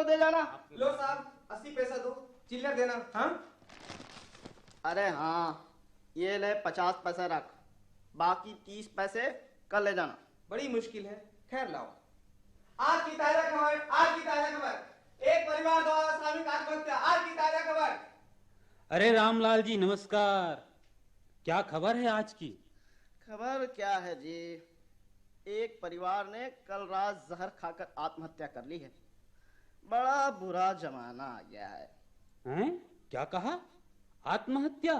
तो दे जाना। लो साहब 80 पैसा दो, चिल्लर देना। हाँ अरे हाँ, ये ले 50 पैसे रख, बाकी 30 पैसे कल ले जाना। बड़ी मुश्किल है, खैर लाओ। आज की ताजा खबर, आज की ताजा खबर, एक परिवार द्वारा सामूहिक आत्महत्या, आज की ताजा खबर। अरे रामलाल जी नमस्कार, क्या खबर है आज की? खबर क्या है जी, एक परिवार ने कल रात जहर खाकर आत्महत्या कर ली है। बड़ा बुरा जमाना आ गया है। हैं? क्या कहा? आत्महत्या?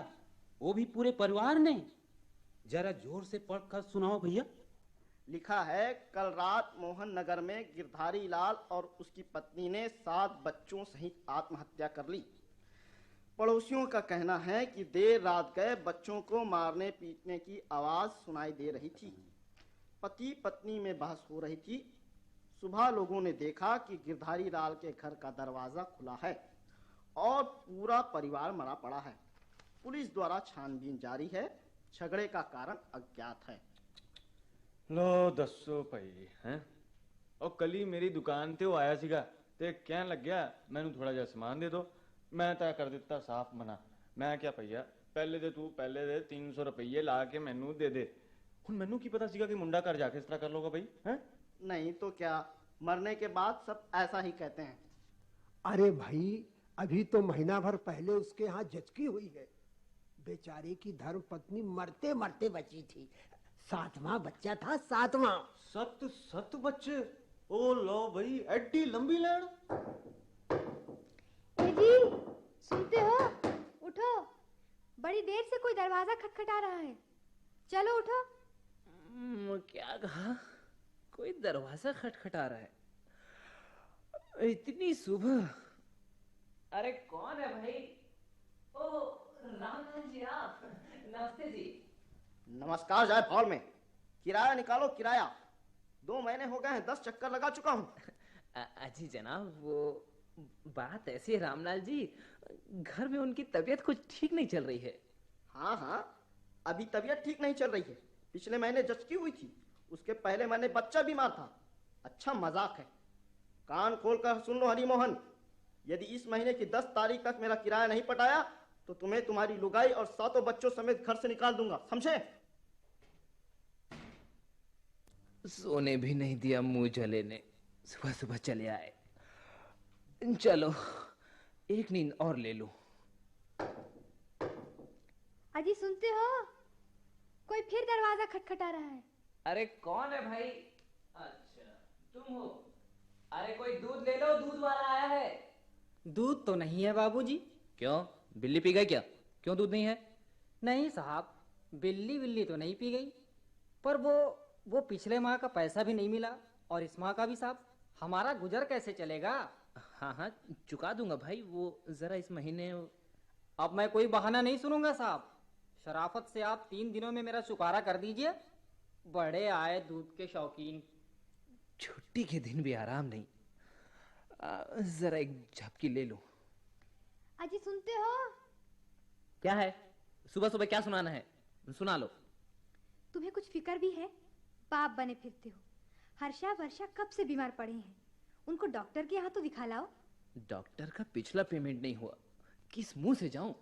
वो भी पूरे परिवार ने? जरा जोर से पढ़कर सुनाओ भैया। लिखा है, कल रात मोहन नगर में गिरधारी लाल और उसकी पत्नी ने 7 बच्चों सहित आत्महत्या कर ली। पड़ोसियों का कहना है कि देर रात गए बच्चों को मारने पीटने की आवाज सुनाई दे रही थी। पति पत्नी में बहस हो रही थी। सुबह लोगों ने देखा कि गिरधारी लाल के घर का दरवाजा खुला है और पूरा परिवार मरा पड़ा है। पुलिस द्वारा छानबीन जारी है। झगड़े का कारण अज्ञात है। लो दसो भाई हैं और कली मेरी दुकान ते वो आया सीगा ते कहन लग गया मैनू थोड़ा जिहा समान दे दो। मैं तो कर दिता साफ मना। मैं क्या भैया पहले दे 300 रुपये ला के मैनू दे दे। हुण मैनू की पता सीगा कि मुंडा घर जाके इस तरह कर लोगा भाई हैं। नहीं तो क्या, मरने के बाद सब ऐसा ही कहते हैं। अरे भाई, अभी तो महीना भर पहले उसके यहाँ जचकी हुई है। बेचारे की धर्म पत्नी मरते मरते बची थी। 7वां बच्चा था, 7वां। सत बच्चे। ओ लो भाई एड्डी लंबी लैन। ए जी, सुनते हो? उठो, बड़ी देर से कोई दरवाजा खटखटा रहा है। चलो उठो। क्या कहा? कोई दरवाजा खटखटा रहा है इतनी सुबह? अरे कौन है भाई? ओ रामलाल जी आप? नमस्ते जी। नमस्कार जाए फॉल में। किराया निकालो किराया। 2 महीने हो गए हैं, 10 चक्कर लगा चुका हूँ। अजी जनाब, वो बात ऐसी है रामलाल जी, घर में उनकी तबीयत कुछ ठीक नहीं चल रही है। हाँ हाँ, अभी तबीयत ठीक नहीं चल रही है। पिछले महीने जचकी हुई थी, उसके पहले महीने बच्चा बीमार था। अच्छा मजाक है। कान खोल कर सुन लो हरिमोहन, यदि इस महीने की 10 तारीख तक मेरा किराया नहीं पटाया तो तुम्हें तुम्हारी लुगाई और 7 बच्चों समेत घर से निकाल दूंगा, समझे? सोने भी नहीं दिया मुंह जले ने, सुबह सुबह चले आए। चलो एक नींद और ले लो। अजी सुनते हो? कोई फिर दरवाजा खटखटा रहा है। अरे कौन है भाई? अच्छा तुम हो? अरे कोई दूध ले लो, दूध वाला आया है। दूध तो नहीं है बाबूजी। क्यों, बिल्ली पी गई क्या? क्यों दूध नहीं है? नहीं साहब, बिल्ली बिल्ली तो नहीं पी गई, पर वो पिछले माह का पैसा भी नहीं मिला और इस माह का भी साहब। हमारा गुजर कैसे चलेगा? हाँ हाँ चुका दूंगा भाई, वो जरा इस महीने। अब मैं कोई बहाना नहीं सुनूंगा साहब। शराफत से आप 3 दिनों में मेरा चुकारा कर दीजिए। बड़े आए दूध के शौकीन। छुट्टी के दिन भी आराम नहीं। जरा एक झपकी ले लो। अजी सुनते हो? क्या है? सुबह सुबह क्या सुनाना है? सुना लो। तुम्हें कुछ फिक्र भी है? बाप बने फिरते हो। हर्षा वर्षा कब से बीमार पड़े हैं, उनको डॉक्टर के यहाँ तो दिखा लाओ। डॉक्टर का पिछला पेमेंट नहीं हुआ, किस मुंह से जाऊं?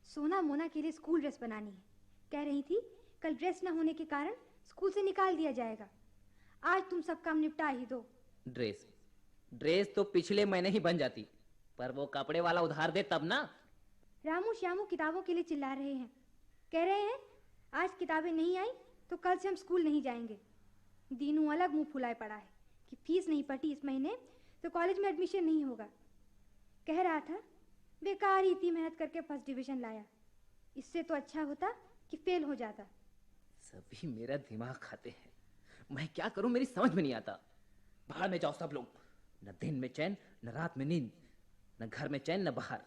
सोना मोना के लिए स्कूल ड्रेस बनानी है। कह रही थी कल ड्रेस न होने के कारण स्कूल से निकाल दिया जाएगा। आज तुम सब काम निपटा ही दो। ड्रेस तो पिछले महीने ही बन जाती, पर वो कपड़े वाला उधार दे तब ना। रामू श्यामू किताबों के लिए चिल्ला रहे हैं। कह रहे हैं आज किताबें नहीं आई तो कल से हम स्कूल नहीं जाएंगे। दीनू अलग मुंह फुलाए पड़ा है कि फीस नहीं पटी इस महीने तो कॉलेज में एडमिशन नहीं होगा। कह रहा था बेकार ही इतनी मेहनत करके फर्स्ट डिवीजन लाया, इससे तो अच्छा होता कि फेल हो जाता। सभी मेरा दिमाग खाते हैं, मैं क्या करूं मेरी समझ में नहीं आता। बाहर में जाओ सब लोग, न दिन में चैन न रात में नींद, न घर में चैन न बाहर।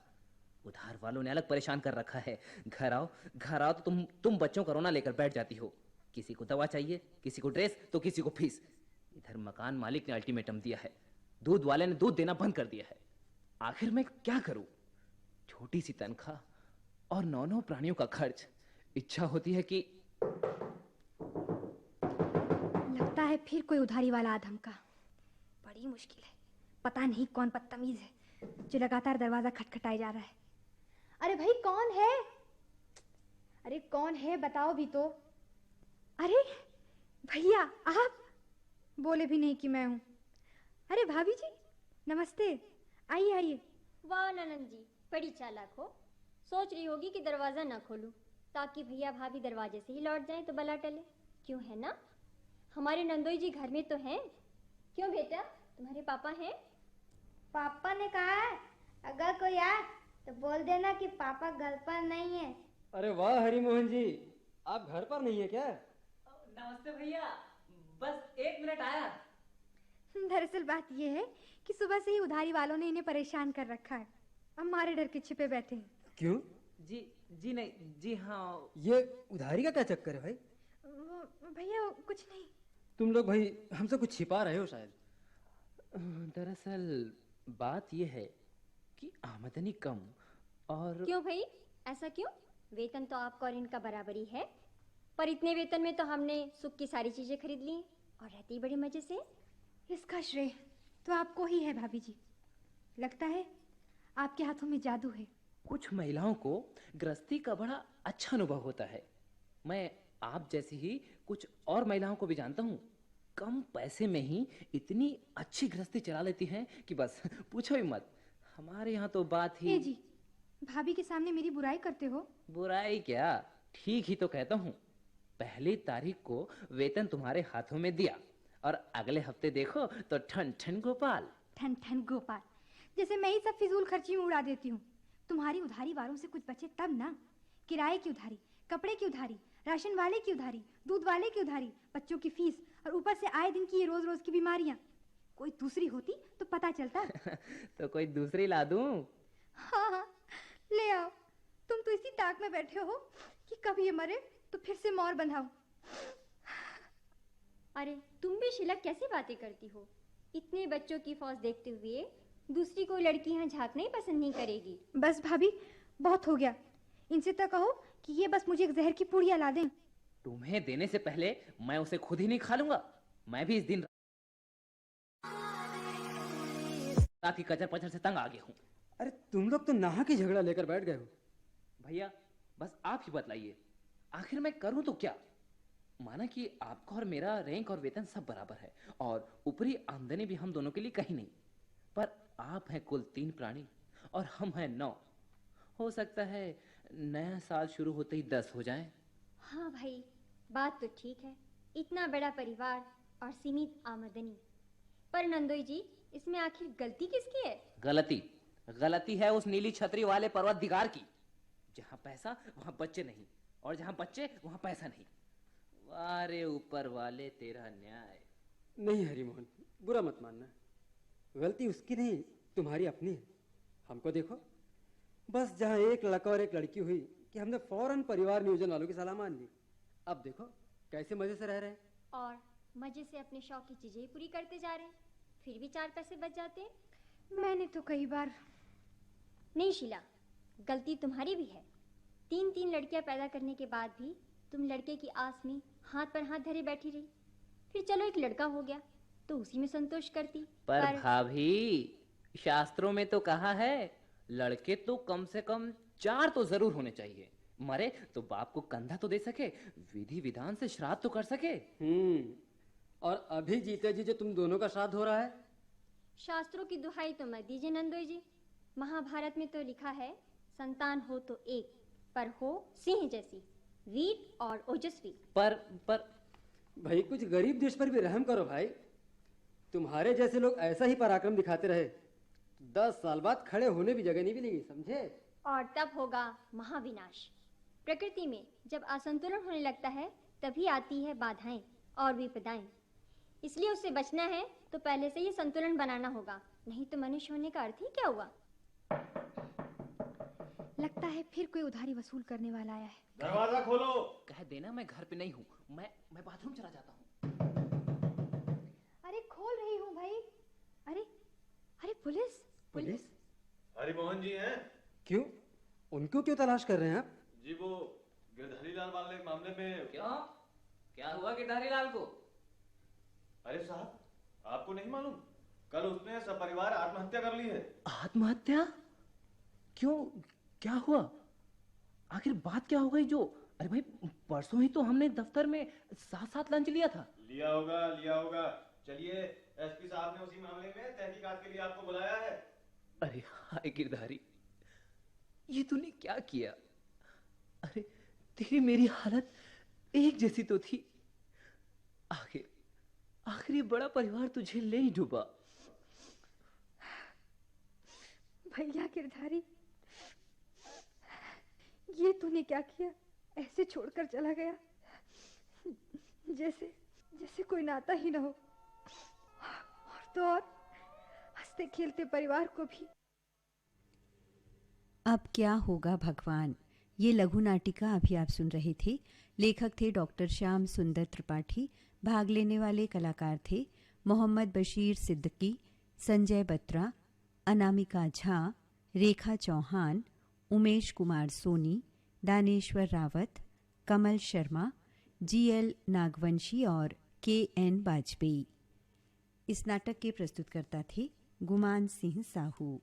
उधार वालों ने अलग परेशान कर रखा है। घर आओ तो तुम बच्चों का रोना लेकर बैठ जाती हो। किसी को दवा चाहिए, किसी को ड्रेस तो किसी को फीस। इधर मकान मालिक ने अल्टीमेटम दिया है, दूध वाले ने दूध देना बंद कर दिया है। आखिर मैं क्या करूं? छोटी सी तनख्वाह और 9 प्राणियों का खर्च। इच्छा होती है कि लगता है फिर कोई उधारी वाला आधम का। बड़ी मुश्किल है, पता नहीं कौन बदतमीज है जो लगातार दरवाजा खटखटाए जा रहा है। अरे भाई कौन है? अरे कौन है बताओ भी तो। अरे भैया आप बोले भी नहीं कि मैं हूँ। अरे भाभी जी नमस्ते, आइए आइए। वाह ननद जी, बड़ी चालाक हो। सोच रही होगी कि दरवाजा ना खोलूं ताकि भैया भाभी दरवाजे से ही लौट जाएं तो बला टले। क्यों है ना, हमारे नंदोई जी घर में तो हैं। क्यों बेटा, तुम्हारे पापा हैं? पापा ने कहा है अगर कोई आए तो बोल देना कि पापा घर पर नहीं है। अरे वाह हरिमोहन जी, आप घर पर नहीं है क्या? नमस्ते भैया, बस 1 मिनट आया। दरअसल बात यह है कि सुबह से ही उधारी वालों ने इन्हें परेशान कर रखा है। हमारे डर के छिपे बैठे हैं। क्यों? जी नहीं, जी हाँ। ये उधारी का क्या चक्कर है भाई? भैया कुछ नहीं। तुम लोग भाई हमसे कुछ छिपा रहे हो शायद। दरअसल बात यह है कि आमदनी कम और। क्यों भाई, ऐसा क्यों? वेतन तो आपका और इनका बराबरी है, पर इतने वेतन में तो हमने सुख की सारी चीजें खरीद ली और रहती बड़े मजे से। इसका श्रेय तो आपको ही है भाभी जी। लगता है आपके हाथों में जादू है। कुछ महिलाओं को गृहस्थी का बड़ा अच्छा अनुभव होता है। मैं आप जैसी ही कुछ और महिलाओं को भी जानता हूँ। कम पैसे में ही इतनी अच्छी गृहस्थी चला लेती हैं कि बस पूछो ही मत। हमारे यहाँ तो बात ही। जी भाभी के सामने मेरी बुराई करते हो? बुराई क्या, ठीक ही तो कहता हूँ। 1 तारीख को वेतन तुम्हारे हाथों में दिया और अगले हफ्ते देखो तो ठन ठन गोपाल। ठन ठन गोपाल, जैसे मैं ही सब फिजूल खर्ची में उड़ा देती हूँ। तुम्हारी उधारी वालों से कुछ बचे तब ना। किराए की उधारी, कपड़े की उधारी, राशन वाले की उधारी, दूध वाले की उधारी, बच्चों की फीस और ऊपर से आए दिन की ये रोज रोज की बीमारियां। कोई दूसरी होती तो पता चलता। तो कोई दूसरी ला दूं? हाँ हाँ ले आओ। तुम तो इसी ताक में बैठे हो कि कब ये मरे तो फिर से मोर बंधाओ। अरे तुम भी शीला कैसी बातें करती हो? इतने बच्चों की फौज देखते हुए दूसरी कोई लड़की यहाँ झांकना ही पसंद नहीं करेगी। बस भाभी बहुत हो गया। इनसे तो कहो कि ये बस मुझे एक जहर की पुड़िया ला दें। तुम्हें देने से पहले मैं उसे खुद ही नहीं खा लूंगा। मैं भी इस दिन रात की कचर पचर से तंग आ गया हूँ। अरे तुम लोग तो नाहक ही झगड़ा लेकर बैठ गए हो। भैया बस आप ही बतलाइए, आखिर मैं करूं तो क्या? माना कि आपका और मेरा रैंक और वेतन सब बराबर है और ऊपरी आमदनी भी हम दोनों के लिए कहीं नहीं, पर आप हैं कुल 3 प्राणी और हम हैं 9। हो सकता है नया साल शुरू होते ही 10 हो जाएं। हाँ भाई, बात तो ठीक है। इतना बड़ा परिवार और सीमित आमदनी, पर नंदोई जी इसमें आखिर गलती किसकी है? गलती है उस नीली छतरी वाले पर्वतदिगार की। जहाँ पैसा वहाँ बच्चे नहीं और जहाँ बच्चे वहाँ पैसा नहीं। वारे ऊपर वाले तेरा न्याय। नहीं हरिमोहन, बुरा मत मानना। गलती उसकी नहीं, तुम्हारी अपनी है। हमको देखो, बस जहाँ एक लड़का और एक लड़की हुई कि हमने फौरन परिवार नियोजन वालों की सलाह मान ली। अब देखो कैसे मजे से रह रहे हैं और मजे से अपने शौक की चीजें पूरी करते जा रहे हैं, फिर भी 4 पैसे बच जाते हैं। मैंने तो कई बार। नहीं शीला, गलती तुम्हारी भी है। 3 लड़कियां पैदा करने के बाद भी तुम लड़के की आस में हाथ पर हाथ धरे बैठी रही। फिर चलो एक लड़का हो गया तो उसी में संतोष करती। पर भाभी, शास्त्रों में तो कहा है लड़के तो कम से कम 4 तो जरूर होने चाहिए। मरे तो बाप को कंधा तो दे सके, विधि विधान से श्राद्ध तो कर सके। और अभी जीते जी जो तुम दोनों का श्राद्ध हो रहा है। शास्त्रों की दुहाई तो मत दीजिए नंदोई जी। महाभारत में तो लिखा है संतान हो तो एक, पर हो सिंह जैसी, वीर और ओजस्वी। पर भाई कुछ गरीब देश पर भी रहम करो भाई। तुम्हारे जैसे लोग ऐसा ही पराक्रम दिखाते रहे 10 साल बाद खड़े होने भी जगह नहीं मिलेगी, समझे? और तब होगा महाविनाश। प्रकृति में जब असंतुलन होने लगता है तभी आती है बाधाएं और विपदाएं। इसलिए उससे बचना है तो पहले से ही संतुलन बनाना होगा, नहीं तो मनुष्य होने का अर्थ ही क्या हुआ? लगता है फिर कोई उधारी वसूल करने वाला आया है। दरवाजा खोलो। कह देना मैं घर पे नहीं हूँ, मैं बाथरूम चला जाता हूँ। अरे खोल रही हूँ भाई। अरे अरे पुलिस। पुलिस? हरिमोहन जी हैं? क्यों? उनको क्यों तलाश कर रहे हैं आप? जी वो गिरधारी लाल वाले मामले में। क्यों? क्या हुआ गिरधारी लाल को? अरे साहब, आपको नहीं मालूम? कल उसने सपरिवार आत्महत्या कर ली है। आत्महत्या? क्यों, क्या हुआ? आखिर बात क्या हो गई जो, अरे भाई परसों ही तो हमने दफ्तर में साथ साथ लंच लिया था। लिया होगा। चलिए, एसपी साहब ने उसी मामले में तहकीकात के लिए आपको बुलाया है। अरे हाय गिरधारी, ये तूने क्या किया? अरे तेरी मेरी हालत एक जैसी तो थी, आखिर ये बड़ा परिवार तुझे ले ही डूबा। भैया गिरधारी, ये तूने क्या किया? ऐसे छोड़कर चला गया, जैसे कोई नाता ही ना हो, और तो और हंसते खेलते परिवार को भी। अब क्या होगा भगवान, ये लघु नाटिका अभी आप सुन रहे थे। लेखक थे डॉक्टर श्याम सुंदर त्रिपाठी। भाग लेने वाले कलाकार थे मोहम्मद बशीर सिद्दकी, संजय बत्रा, अनामिका झा, रेखा चौहान, उमेश कुमार सोनी, दानेश्वर रावत, कमल शर्मा, जीएल नागवंशी और केएन वाजपेयी। इस नाटक के प्रस्तुतकर्ता थे गुमान सिंह साहू।